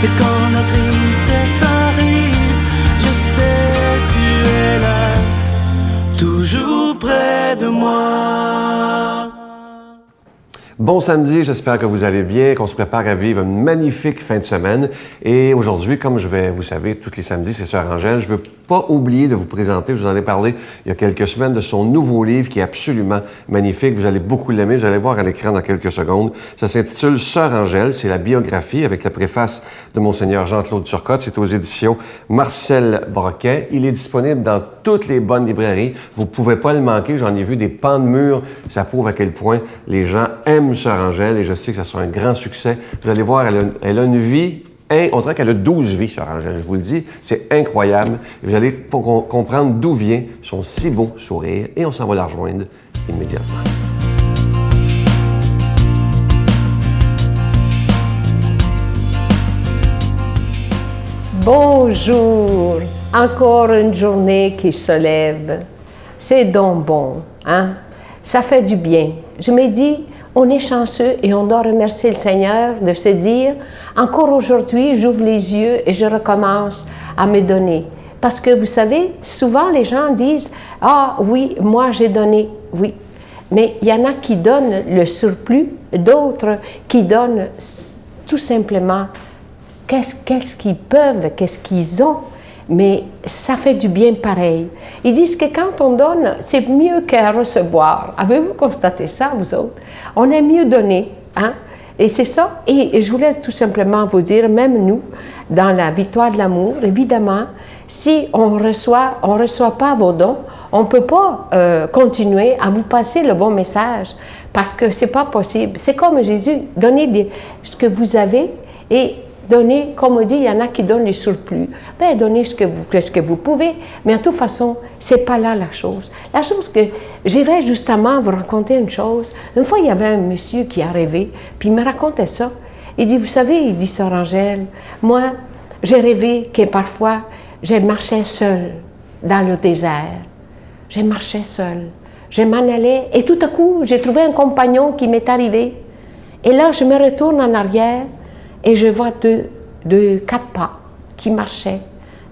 Et quand la tristesse arrive, je sais tu es là, toujours près de moi. Bon samedi, j'espère que vous allez bien, qu'on se prépare à vivre une magnifique fin de semaine. Et aujourd'hui, comme vous savez, tous les samedis, c'est Sœur Angèle, je veux pas oublier de vous présenter, je vous en ai parlé il y a quelques semaines, de son nouveau livre qui est absolument magnifique. Vous allez beaucoup l'aimer, vous allez voir à l'écran dans quelques secondes. Ça s'intitule Sœur Angèle, c'est la biographie avec la préface de Monseigneur Jean-Claude Turcotte. C'est aux éditions Marcel Broquet. Il est disponible dans toutes les bonnes librairies. Vous pouvez pas le manquer, j'en ai vu des pans de murs. Ça prouve à quel point les gens aiment Sœur Angèle et je sais que ça sera un grand succès. Vous allez voir, elle a une vie, on dirait qu'elle a 12 vies, Sœur Angèle, je vous le dis, c'est incroyable. Vous allez comprendre d'où vient son si beau sourire et on s'en va la rejoindre immédiatement. Bonjour, encore une journée qui se lève. C'est donc bon, hein? Ça fait du bien. Je me dis, on est chanceux et on doit remercier le Seigneur de se dire, encore aujourd'hui, j'ouvre les yeux et je recommence à me donner. Parce que vous savez, souvent les gens disent, ah oui, moi j'ai donné, oui. Mais il y en a qui donnent le surplus, d'autres qui donnent tout simplement qu'est-ce qu'ils peuvent, qu'est-ce qu'ils ont. Mais ça fait du bien pareil. Ils disent que quand on donne, c'est mieux qu'à recevoir. Avez-vous constaté ça, vous autres? On aime mieux donner, hein? Et c'est ça. Et je voulais tout simplement vous dire, même nous, dans la victoire de l'amour, évidemment, si on reçoit pas vos dons, on ne peut pas continuer à vous passer le bon message parce que c'est pas possible. C'est comme Jésus, donnez ce que vous avez et donnez, comme on dit, il y en a qui donnent les surplus. Bien, donnez ce que vous pouvez, mais de toute façon, c'est pas là la chose. La chose que j'irais justement vous raconter une chose. Une fois, il y avait un monsieur qui a rêvé, puis il me racontait ça. Il dit, vous savez, il dit, Sœur Angèle, moi, j'ai rêvé que parfois, je marchais seule dans le désert. Je marchais seule. Je m'en allais, et tout à coup, j'ai trouvé un compagnon qui m'est arrivé. Et là, je me retourne en arrière, et je vois quatre pas qui marchaient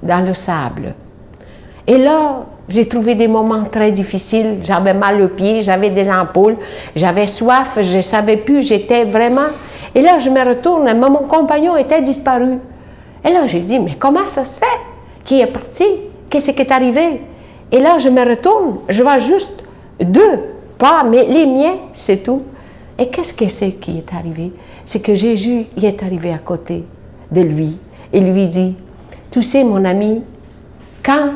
dans le sable. Et là, j'ai trouvé des moments très difficiles. J'avais mal aux pieds, j'avais des ampoules, j'avais soif, je ne savais plus, j'étais vraiment... Et là, je me retourne, mais mon compagnon était disparu. Et là, j'ai dit, mais comment ça se fait? Qui est parti? Qu'est-ce qui est arrivé? Et là, je me retourne, je vois juste 2 pas, mais les miens, c'est tout. Et qu'est-ce que c'est qui est arrivé? C'est que Jésus y est arrivé à côté de lui et lui dit, tu sais mon ami, quand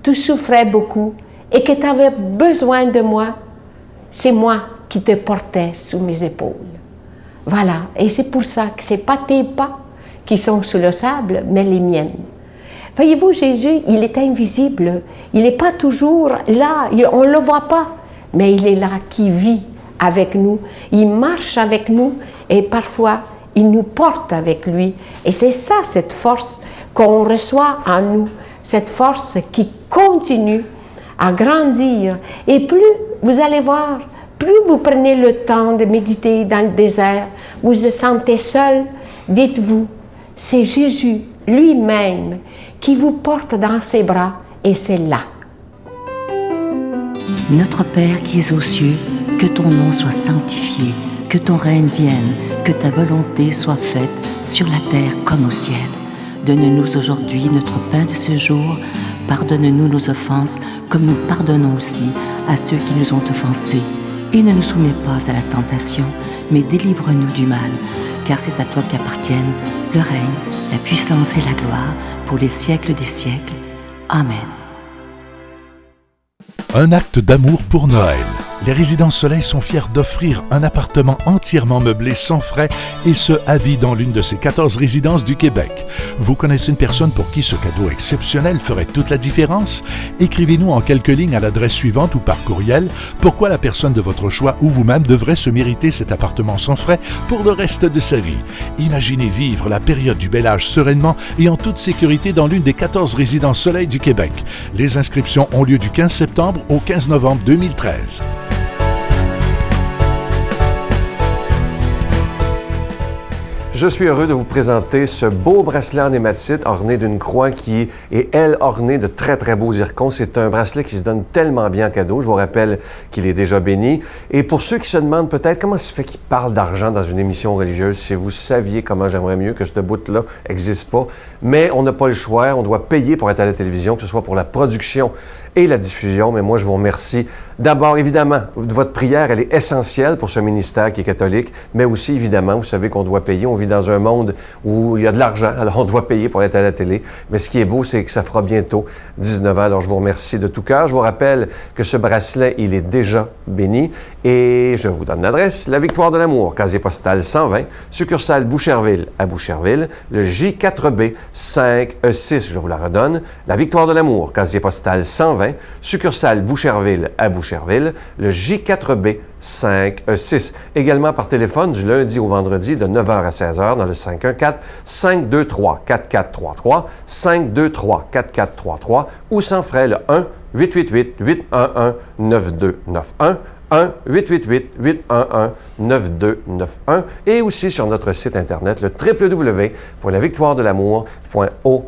tu souffrais beaucoup et que tu avais besoin de moi, c'est moi qui te portais sous mes épaules. Voilà, et c'est pour ça que ce n'est pas tes pas qui sont sous le sable, mais les miennes. Voyez-vous, Jésus, il est invisible, il n'est pas toujours là, on ne le voit pas, mais il est là, qui vit avec nous, il marche avec nous et parfois il nous porte avec lui. Et c'est ça, cette force qu'on reçoit en nous, cette force qui continue à grandir. Et plus vous allez voir, plus vous prenez le temps de méditer dans le désert, vous vous sentez seul, dites-vous, c'est Jésus lui-même qui vous porte dans ses bras et c'est là. Notre Père qui es aux cieux, que ton nom soit sanctifié, que ton règne vienne, que ta volonté soit faite sur la terre comme au ciel. Donne-nous aujourd'hui notre pain de ce jour. Pardonne-nous nos offenses, comme nous pardonnons aussi à ceux qui nous ont offensés. Et ne nous soumets pas à la tentation, mais délivre-nous du mal, car c'est à toi qu'appartiennent le règne, la puissance et la gloire, pour les siècles des siècles. Amen. Un acte d'amour pour Noël. Les Résidences Soleil sont fiers d'offrir un appartement entièrement meublé sans frais et ce, à vie dans l'une de ces 14 résidences du Québec. Vous connaissez une personne pour qui ce cadeau exceptionnel ferait toute la différence? Écrivez-nous en quelques lignes à l'adresse suivante ou par courriel pourquoi la personne de votre choix ou vous-même devrait se mériter cet appartement sans frais pour le reste de sa vie. Imaginez vivre la période du bel âge sereinement et en toute sécurité dans l'une des 14 Résidences Soleil du Québec. Les inscriptions ont lieu du 15 septembre au 15 novembre 2013. Je suis heureux de vous présenter ce beau bracelet en hématite orné d'une croix qui est, elle, ornée de très, très beaux zircons. C'est un bracelet qui se donne tellement bien en cadeau. Je vous rappelle qu'il est déjà béni. Et pour ceux qui se demandent peut-être comment ça se fait qu'il parle d'argent dans une émission religieuse, si vous saviez comment j'aimerais mieux que ce bout-là n'existe pas. Mais on n'a pas le choix. On doit payer pour être à la télévision, que ce soit pour la production et la diffusion. Mais moi, je vous remercie. D'abord, évidemment, votre prière, elle est essentielle pour ce ministère qui est catholique, mais aussi, évidemment, vous savez qu'on doit payer. On vit dans un monde où il y a de l'argent, alors on doit payer pour être à la télé. Mais ce qui est beau, c'est que ça fera bientôt 19 ans. Alors, je vous remercie de tout cœur. Je vous rappelle que ce bracelet, il est déjà béni. Et je vous donne l'adresse. La Victoire de l'Amour, casier postal 120, succursale Boucherville à Boucherville, le J4B 5E6, je vous la redonne. La Victoire de l'Amour, casier postal 120, succursale Boucherville à Boucherville, le J4B 5E6. Également par téléphone du lundi au vendredi de 9h à 16h dans le 514-523-4433, 523-4433 ou sans frais le 1-888-811-9291, 1-888-811-9291 et aussi sur notre site internet le www.lavictoiredelamour.org.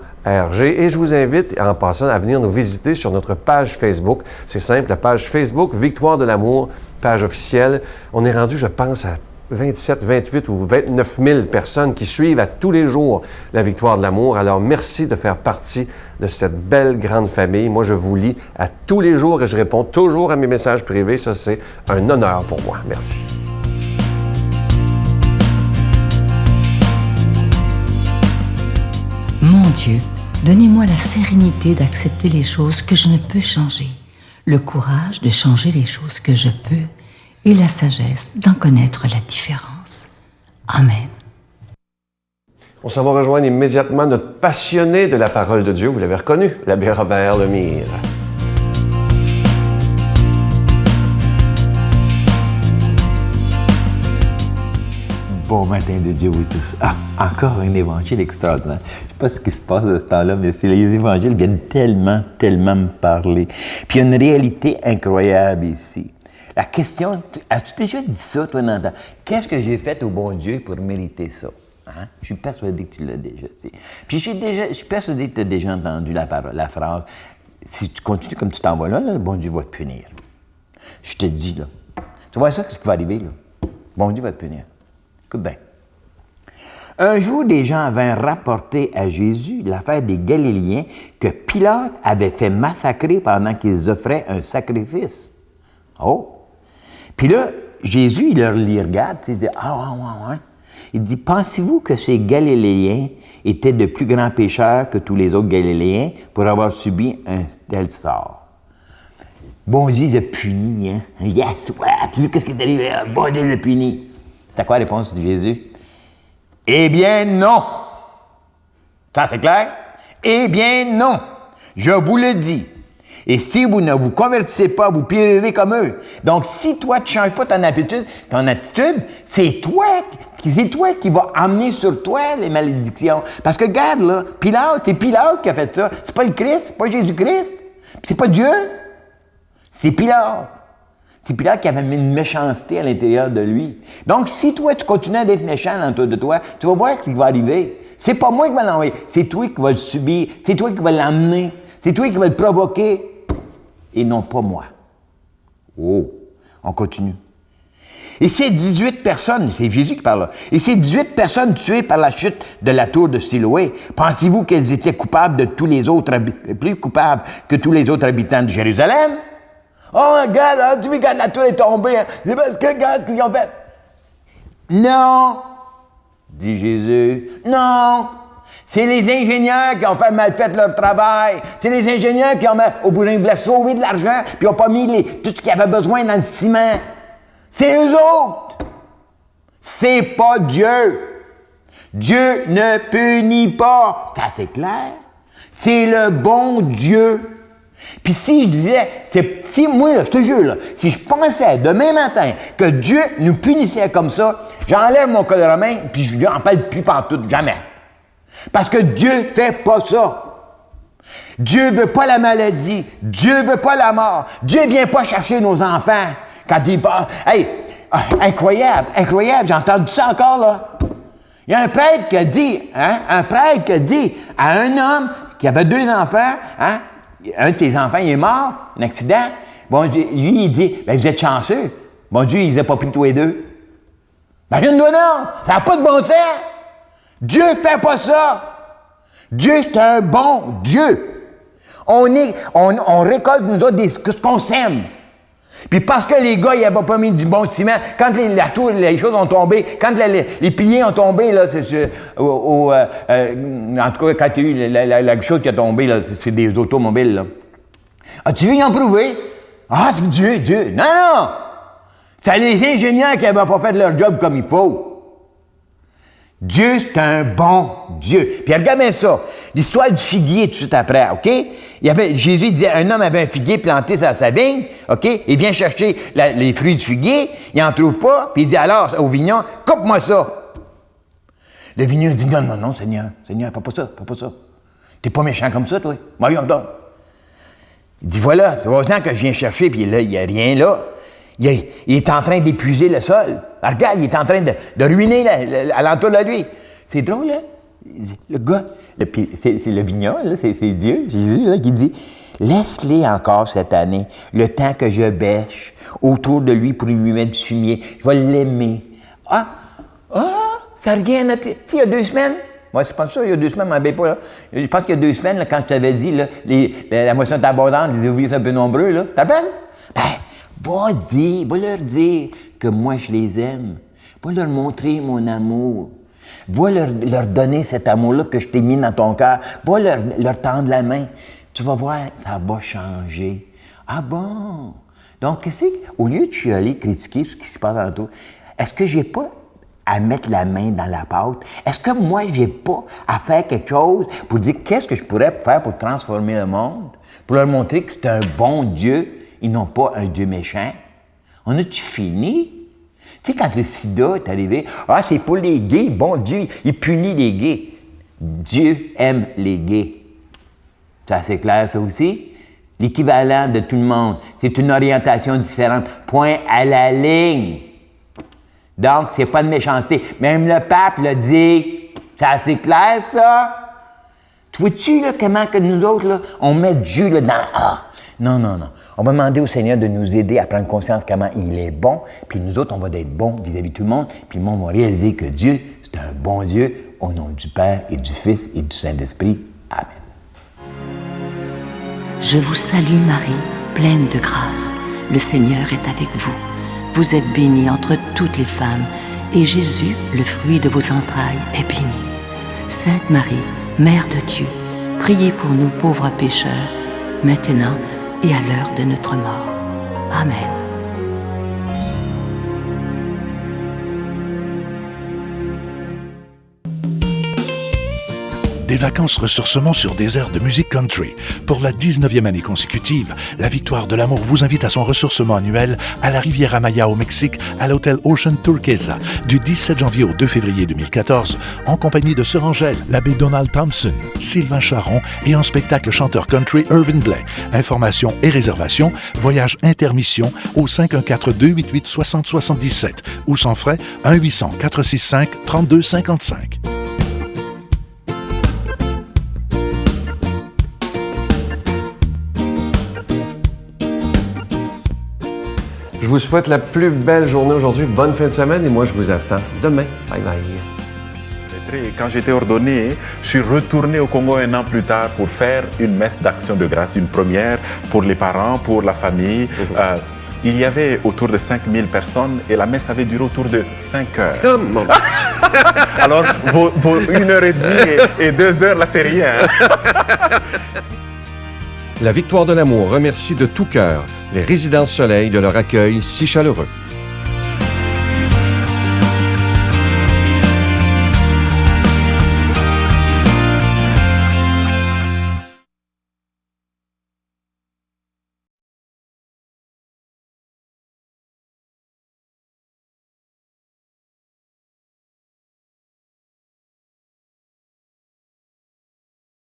Et je vous invite, en passant, à venir nous visiter sur notre page Facebook. C'est simple, la page Facebook Victoire de l'Amour, page officielle. On est rendu, je pense, à 27, 28 ou 29 000 personnes qui suivent à tous les jours la Victoire de l'Amour. Alors, merci de faire partie de cette belle grande famille. Moi, je vous lis à tous les jours et je réponds toujours à mes messages privés. Ça, c'est un honneur pour moi. Merci. Mon Dieu, donnez-moi la sérénité d'accepter les choses que je ne peux changer, le courage de changer les choses que je peux et la sagesse d'en connaître la différence. Amen. On s'en va rejoindre immédiatement notre passionné de la parole de Dieu. Vous l'avez reconnu, l'abbé Robert Lemire. Bon matin de Dieu, vous tous. Ah, encore un évangile extraordinaire. Je ne sais pas ce qui se passe de ce temps-là, mais les évangiles viennent tellement me parler. Puis il y a une réalité incroyable ici. La question, as-tu déjà dit ça, toi, Nathan? Qu'est-ce que j'ai fait au bon Dieu pour mériter ça? Hein? Je suis persuadé que tu l'as déjà dit. Puis je suis persuadé que tu as déjà entendu la phrase. Si tu continues comme tu t'en vas là, le bon Dieu va te punir. Je te dis, là. Tu vois ça, qu'est-ce qui va arriver, là? Le bon Dieu va te punir. Écoute bien. Un jour, des gens vinrent rapporter à Jésus l'affaire des Galiléens que Pilate avait fait massacrer pendant qu'ils offraient un sacrifice. Oh! Puis là, Jésus, il les regarde, il dit, ouais. Il dit, pensez-vous que ces Galiléens étaient de plus grands pécheurs que tous les autres Galiléens pour avoir subi un tel sort? Bon Dieu, il a puni, hein? Yes! Ouais, tu vois qu'est-ce qui est arrivé? Bon Dieu, il a puni. C'est quoi la réponse de Jésus? Eh bien, non! Ça, c'est clair? Eh bien, non! Je vous le dis. Et si vous ne vous convertissez pas, vous périrez comme eux. Donc, si toi, tu ne changes pas ton attitude, c'est toi qui vas amener sur toi les malédictions. Parce que, regarde, là, c'est Pilate qui a fait ça. C'est pas le Christ, c'est pas Jésus-Christ. C'est pas Dieu. C'est Pilate. C'est Pilate qui avait mis une méchanceté à l'intérieur de lui. Donc, si toi, tu continues d'être méchant autour de toi, tu vas voir ce qui va arriver. C'est pas moi qui va l'envoyer, c'est toi qui vas le subir, c'est toi qui vas l'emmener, c'est toi qui vas le provoquer, et non pas moi. Oh, on continue. Et ces 18 personnes, c'est Jésus qui parle là, et ces 18 personnes tuées par la chute de la tour de Siloé, pensez-vous qu'elles étaient coupables de tous les autres, plus coupables que tous les autres habitants de Jérusalem? Oh, regarde, tu vois quand la tour est tombée, hein? C'est parce que, regarde ce qu'ils ont fait. Non, dit Jésus, non. C'est les ingénieurs qui ont mal fait leur travail. C'est les ingénieurs qui ont au bout d'un voulaient sauver de l'argent, puis ils n'ont pas mis tout ce qu'ils avaient besoin dans le ciment. C'est eux autres. C'est pas Dieu. Dieu ne punit pas. C'est assez clair. C'est le bon Dieu. Puis si je disais, moi, là, je te jure, là, si je pensais demain matin que Dieu nous punissait comme ça, j'enlève mon col romain, puis je n'en parle plus pantoute, jamais. Parce que Dieu fait pas ça. Dieu veut pas la maladie. Dieu veut pas la mort. Dieu vient pas chercher nos enfants quand il parle. Hey, incroyable, j'ai entendu ça encore, là. Il y a un prêtre qui a dit, à un homme qui avait 2 enfants, hein, un de ses enfants, il est mort, un accident. Bon Dieu, lui, il dit, ben, vous êtes chanceux. Bon Dieu, il les a pas pris tous les 2. Imagine-toi non, ça n'a pas de bon sens. Dieu ne fait pas ça. Dieu, c'est un bon Dieu. On récolte, nous autres, ce qu'on sème. Puis parce que les gars, ils n'avaient pas mis du bon ciment, quand les choses ont tombé, quand les piliers ont tombé, là, en tout cas, quand il y a eu la chose qui a tombé, là, c'est des automobiles, là. As-tu vu, ils ont prouvé? Ah, c'est Dieu. Non! C'est les ingénieurs qui n'avaient pas fait leur job comme il faut. Dieu, c'est un bon Dieu. Puis regarde bien ça. L'histoire du figuier tout de suite après, OK? Jésus disait, un homme avait un figuier planté sur sa vigne, OK? Il vient chercher les fruits du figuier, il n'en trouve pas, puis il dit alors au vigneron, coupe-moi ça. Le vigneron dit, non, Seigneur, fais pas ça. T'es pas méchant comme ça, toi. Voyons donc. Il dit, voilà, c'est 3 ans que je viens chercher, puis là, il n'y a rien là. Il est en train d'épuiser le sol. Alors, regarde, il est en train de ruiner alentour de lui. C'est drôle, hein? Le gars, c'est le vigneron, là, c'est Dieu, Jésus, là, qui dit, laisse-les encore cette année, le temps que je bêche autour de lui pour lui mettre du fumier. Je vais l'aimer. Ça revient à... Tu sais, il y a 2 semaines, moi, c'est pas ça, il y a 2 semaines, m'embête pas, là. Je pense qu'il y a 2 semaines, là, quand je t'avais dit, là, la moisson est abondante, les ouvriers sont un peu nombreux, là. T'appelles? Va leur dire que moi, je les aime. Va leur montrer mon amour. Va leur donner cet amour-là que je t'ai mis dans ton cœur. Va leur tendre la main. Tu vas voir, ça va changer. Ah bon? Donc, au lieu de chialer, critiquer ce qui se passe autour, est-ce que j'ai pas à mettre la main dans la pâte? Est-ce que moi, j'ai pas à faire quelque chose pour dire qu'est-ce que je pourrais faire pour transformer le monde? Pour leur montrer que c'est un bon Dieu. Ils n'ont pas un Dieu méchant. On a-tu fini? Tu sais, quand le sida est arrivé, c'est pour les gays, bon Dieu, il punit les gays. Dieu aime les gays. C'est assez clair, ça aussi? L'équivalent de tout le monde, c'est une orientation différente. Point à la ligne. Donc, c'est pas de méchanceté. Même le pape l'a dit. C'est assez clair, ça? Tu vois-tu, là, comment que nous autres, là, on met Dieu là, dans... Non. On va demander au Seigneur de nous aider à prendre conscience comment il est bon, puis nous autres, on va être bons vis-à-vis de tout le monde, puis le monde va réaliser que Dieu, c'est un bon Dieu, au nom du Père et du Fils et du Saint-Esprit. Amen. Je vous salue Marie, pleine de grâce. Le Seigneur est avec vous. Vous êtes bénie entre toutes les femmes, et Jésus, le fruit de vos entrailles, est béni. Sainte Marie, Mère de Dieu, priez pour nous pauvres pécheurs, maintenant et à l'heure de notre mort. Amen. Des vacances ressourcement sur des airs de musique country. Pour la 19e année consécutive, la Victoire de l'Amour vous invite à son ressourcement annuel à la Riviera Maya au Mexique, à l'hôtel Ocean Turquesa, du 17 janvier au 2 février 2014, en compagnie de Sœur Angèle, l'abbé Donald Thompson, Sylvain Charon et en spectacle chanteur country Irvin Blais. Informations et réservations, voyage intermission au 514-288-6077 ou sans frais 1-800-465-3255. Je vous souhaite la plus belle journée aujourd'hui. Bonne fin de semaine et moi, je vous attends demain. Bye bye. Quand j'étais ordonné, je suis retourné au Congo 1 an plus tard pour faire une messe d'action de grâce, une première pour les parents, pour la famille. Il y avait autour de 5000 personnes et la messe avait duré autour de 5 heures. Alors, vos 1h30 et 2 heures, là, c'est rien. La Victoire de l'Amour remercie de tout cœur les Résidences Soleil de leur accueil si chaleureux.